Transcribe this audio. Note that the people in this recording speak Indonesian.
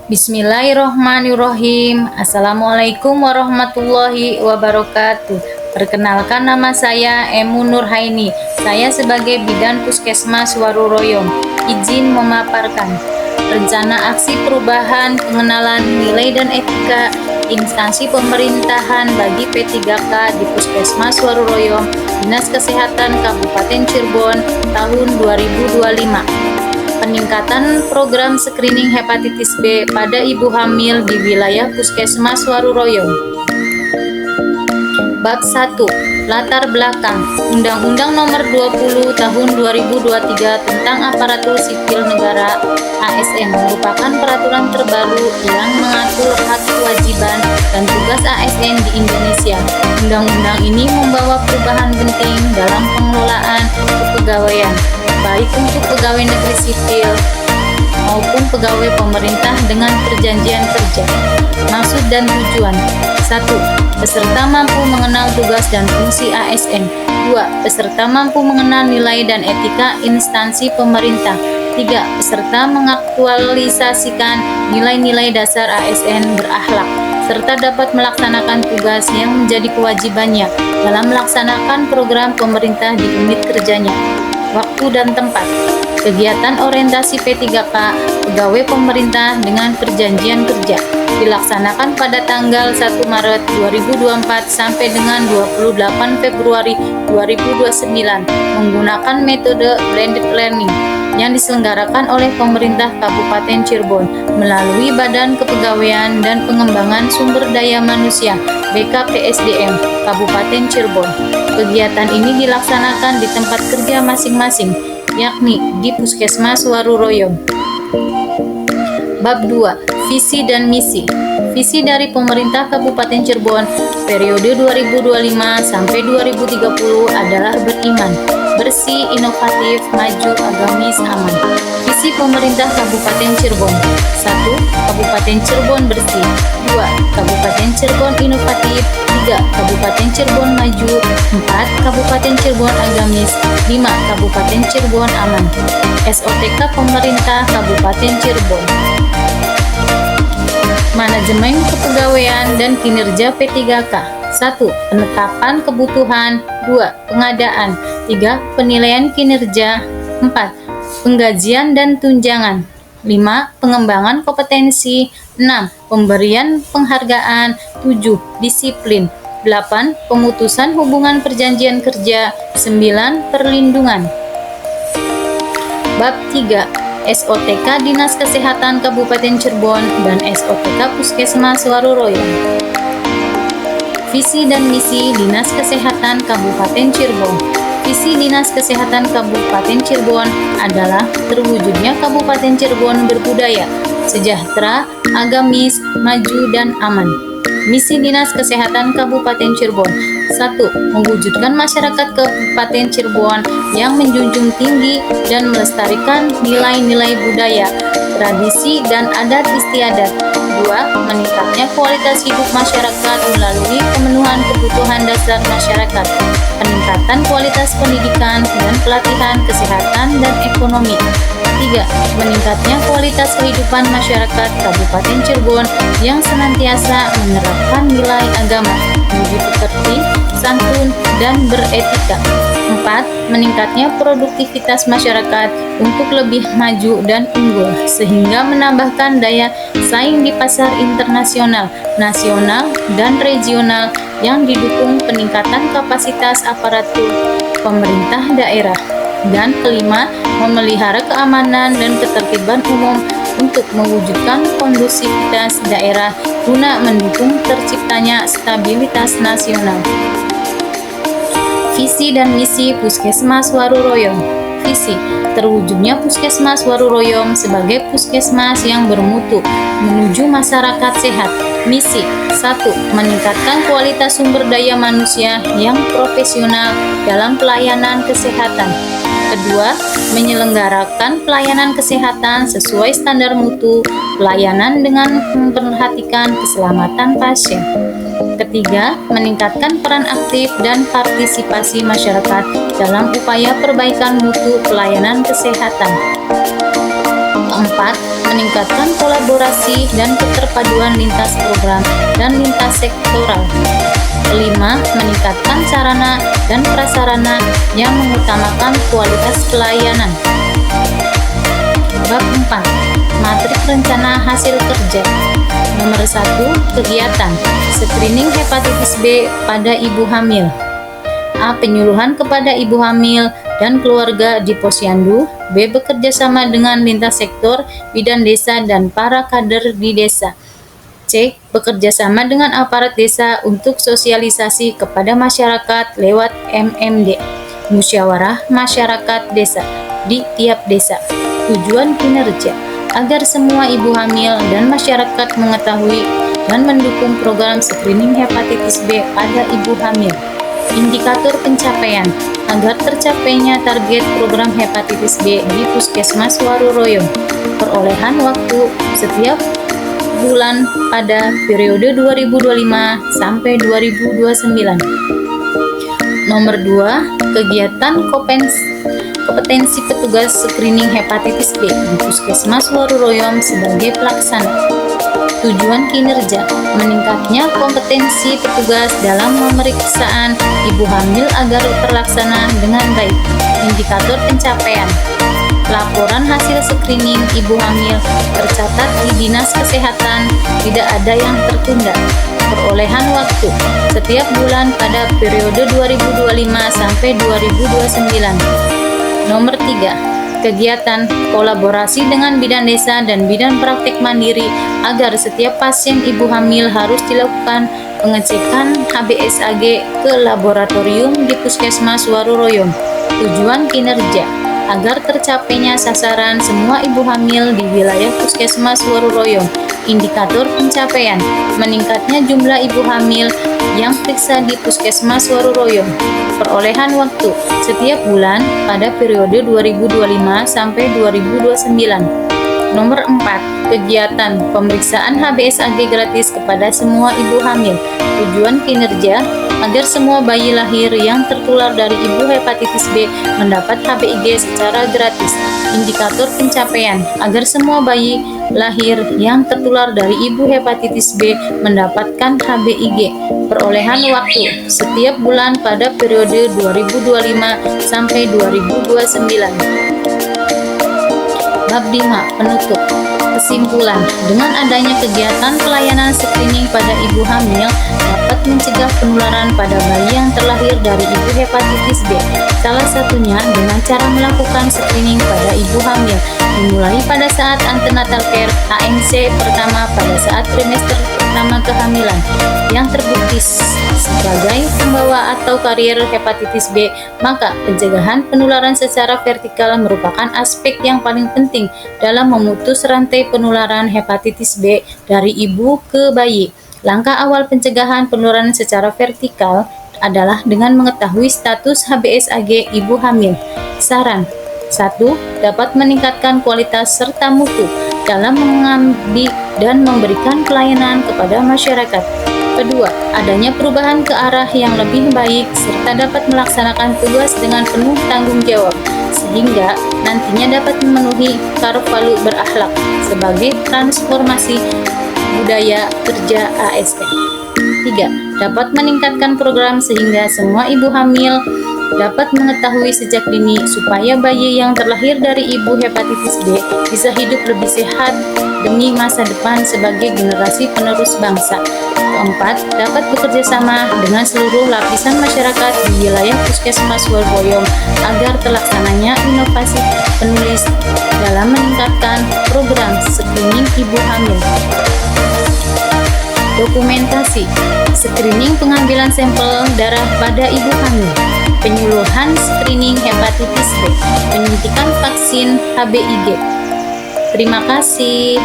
Bismillahirrohmanirrohim. Assalamualaikum warahmatullahi wabarakatuh. Perkenalkan, nama saya Emu Nurhaini. Saya sebagai Bidan Puskesmas Waruroyong izin memaparkan rencana aksi perubahan pengenalan nilai dan etika instansi pemerintahan bagi P3K di Puskesmas Waruroyong, Dinas Kesehatan Kabupaten Cirebon tahun 2025. Peningkatan program screening hepatitis B pada ibu hamil di wilayah Puskesmas Waruroyong. Bab 1. Latar belakang Undang-Undang Nomor 20 Tahun 2023 tentang Aparatur Sipil Negara (ASN) merupakan peraturan terbaru yang mengatur hak, kewajiban, dan tugas ASN di Indonesia. Undang-undang ini membawa perubahan penting dalam pengelolaan kepegawaian, baik untuk pegawai negeri sipil maupun pegawai pemerintah dengan perjanjian kerja. Maksud dan tujuan: 1. Peserta mampu mengenal tugas dan fungsi ASN. 2. Peserta mampu mengenal nilai dan etika instansi pemerintah. 3. Peserta mengaktualisasikan nilai-nilai dasar ASN berakhlak, serta dapat melaksanakan tugas yang menjadi kewajibannya dalam melaksanakan program pemerintah di unit kerjanya. Waktu dan tempat: kegiatan orientasi P3K pegawai pemerintah dengan perjanjian kerja dilaksanakan pada tanggal 1 Maret 2024 sampai dengan 28 Februari 2029 menggunakan metode blended learning yang diselenggarakan oleh pemerintah Kabupaten Cirebon melalui Badan Kepegawaian dan Pengembangan Sumber Daya Manusia BKPSDM Kabupaten Cirebon. Kegiatan ini dilaksanakan di tempat kerja masing-masing, yakni di Puskesmas Waruroyong. Bab 2. Visi dan misi. Visi dari pemerintah Kabupaten Cirebon periode 2025 sampai 2030 adalah beriman, bersih, inovatif, maju, agamis, aman. Visi pemerintah Kabupaten Cirebon: 1. Kabupaten Cirebon bersih. 2. Kabupaten Cirebon inovatif. 3. Kabupaten Cirebon maju. 4. Kabupaten Cirebon agamis. 5. Kabupaten Cirebon aman. SOTK Pemerintah Kabupaten Cirebon. Manajemen kepegawaian dan kinerja P3K. 1. Penetapan kebutuhan. 2. Pengadaan. 3. Penilaian kinerja. 4. Penggajian dan tunjangan. 5. Pengembangan kompetensi. 6. Pemberian penghargaan. 7. Disiplin. 8. Pemutusan hubungan perjanjian kerja. 9. Perlindungan. Bab 3. SOTK Dinas Kesehatan Kabupaten Cirebon dan SOTK Puskesmas Waruroyong. Visi dan misi Dinas Kesehatan Kabupaten Cirebon. Visi Dinas Kesehatan Kabupaten Cirebon adalah terwujudnya Kabupaten Cirebon berbudaya, sejahtera, agamis, maju, dan aman. Misi Dinas Kesehatan Kabupaten Cirebon: 1. Mewujudkan masyarakat Kabupaten Cirebon yang menjunjung tinggi dan melestarikan nilai-nilai budaya, tradisi, dan adat istiadat. 2. Meningkatnya kualitas hidup masyarakat melalui pemenuhan kebutuhan dasar masyarakat, peningkatan kualitas pendidikan dan pelatihan kesehatan dan ekonomi. 3. Meningkatnya kualitas kehidupan masyarakat Kabupaten Cirebon yang senantiasa menerapkan nilai agama, budi pekerti, santun, dan beretika. 4. Meningkatnya produktivitas masyarakat untuk lebih maju dan unggul, sehingga menambahkan daya saing di pasar internasional, nasional, dan regional yang didukung peningkatan kapasitas aparatur pemerintah daerah. Dan kelima, memelihara keamanan dan ketertiban umum untuk mewujudkan kondusivitas daerah guna mendukung terciptanya stabilitas nasional. Visi dan misi Puskesmas Waruroyong. Visi: terwujudnya Puskesmas Waruroyong sebagai puskesmas yang bermutu menuju masyarakat sehat. Misi: 1. Meningkatkan kualitas sumber daya manusia yang profesional dalam pelayanan kesehatan. Kedua, menyelenggarakan pelayanan kesehatan sesuai standar mutu pelayanan dengan memperhatikan keselamatan pasien. Ketiga, meningkatkan peran aktif dan partisipasi masyarakat dalam upaya perbaikan mutu pelayanan kesehatan. Keempat, meningkatkan kolaborasi dan keterpaduan lintas program dan lintas sektoral. Kelima, meningkatkan sarana dan prasarana yang mengutamakan kualitas pelayanan. Bab 4. Matrik rencana hasil kerja. Nomor 1. Kegiatan screening hepatitis B pada ibu hamil. A. Penyuluhan kepada ibu hamil dan keluarga di posyandu. B. Bekerja sama dengan lintas sektor, bidan desa, dan para kader di desa. C. Bekerja sama dengan aparat desa untuk sosialisasi kepada masyarakat lewat MMD, musyawarah masyarakat desa, di tiap desa. Tujuan kinerja agar semua ibu hamil dan masyarakat mengetahui dan mendukung program screening hepatitis B pada ibu hamil. Indikator pencapaian agar tercapainya target program hepatitis B di Puskesmas Waruroyong. Perolehan waktu setiap bulan pada periode 2025 sampai 2029. Nomor 2, kegiatan kompetensi petugas screening hepatitis B di Puskesmas Waruroyong sebagai pelaksana. Tujuan kinerja, meningkatnya kompetensi petugas dalam pemeriksaan ibu hamil agar terlaksana dengan baik. Indikator pencapaian, laporan hasil screening ibu hamil tercatat di Dinas Kesehatan, tidak ada yang tertunda. Perolehan waktu setiap bulan pada periode 2025 sampai 2029. Nomor 3, kegiatan kolaborasi dengan bidan desa dan bidan praktek mandiri agar setiap pasien ibu hamil harus dilakukan pengecekan HBsAg ke laboratorium di Puskesmas Waruroyong. Tujuan kinerja agar tercapainya sasaran semua ibu hamil di wilayah Puskesmas Waruroyong. Indikator pencapaian, meningkatnya jumlah ibu hamil yang periksa di Puskesmas Waruroyong. Perolehan waktu setiap bulan pada periode 2025 sampai 2029. Nomor 4, kegiatan pemeriksaan HBsAg gratis kepada semua ibu hamil. Tujuan kinerja agar semua bayi lahir yang tertular dari ibu hepatitis B mendapat HBIG secara gratis. Indikator pencapaian agar semua bayi lahir yang tertular dari ibu hepatitis B mendapatkan HBIG. Perolehan waktu setiap bulan pada periode 2025 sampai 2029. Bab 5. Penutup. Kesimpulan, dengan adanya kegiatan pelayanan screening pada ibu hamil dapat mencegah penularan pada bayi yang terlahir dari ibu hepatitis B. Salah satunya dengan cara melakukan screening pada ibu hamil, dimulai pada saat antenatal care ANC pertama pada saat trimester pertama kehamilan, yang terbukti sebagai pembawa atau karier hepatitis B, maka pencegahan penularan secara vertikal merupakan aspek yang paling penting dalam memutus rantai penularan hepatitis B dari ibu ke bayi. Langkah awal pencegahan penularan secara vertikal adalah dengan mengetahui status HBsAg ibu hamil. Saran: 1. Dapat meningkatkan kualitas serta mutu dalam mengambil dan memberikan pelayanan kepada masyarakat. Kedua, adanya perubahan ke arah yang lebih baik serta dapat melaksanakan tugas dengan penuh tanggung jawab, sehingga nantinya dapat memenuhi karvalu berakhlak sebagai transformasi budaya kerja ASN. 3. Dapat meningkatkan program sehingga semua ibu hamil dapat mengetahui sejak dini supaya bayi yang terlahir dari ibu hepatitis B bisa hidup lebih sehat demi masa depan sebagai generasi penerus bangsa. Keempat, dapat bekerja sama dengan seluruh lapisan masyarakat di wilayah Puskesmas Waruroyong agar terlaksananya inovasi penulis dalam meningkatkan program screening ibu hamil. Dokumentasi screening pengambilan sampel darah pada ibu hamil, penyuluhan screening hepatitis B, penyuntikan vaksin HBIG. Terima kasih.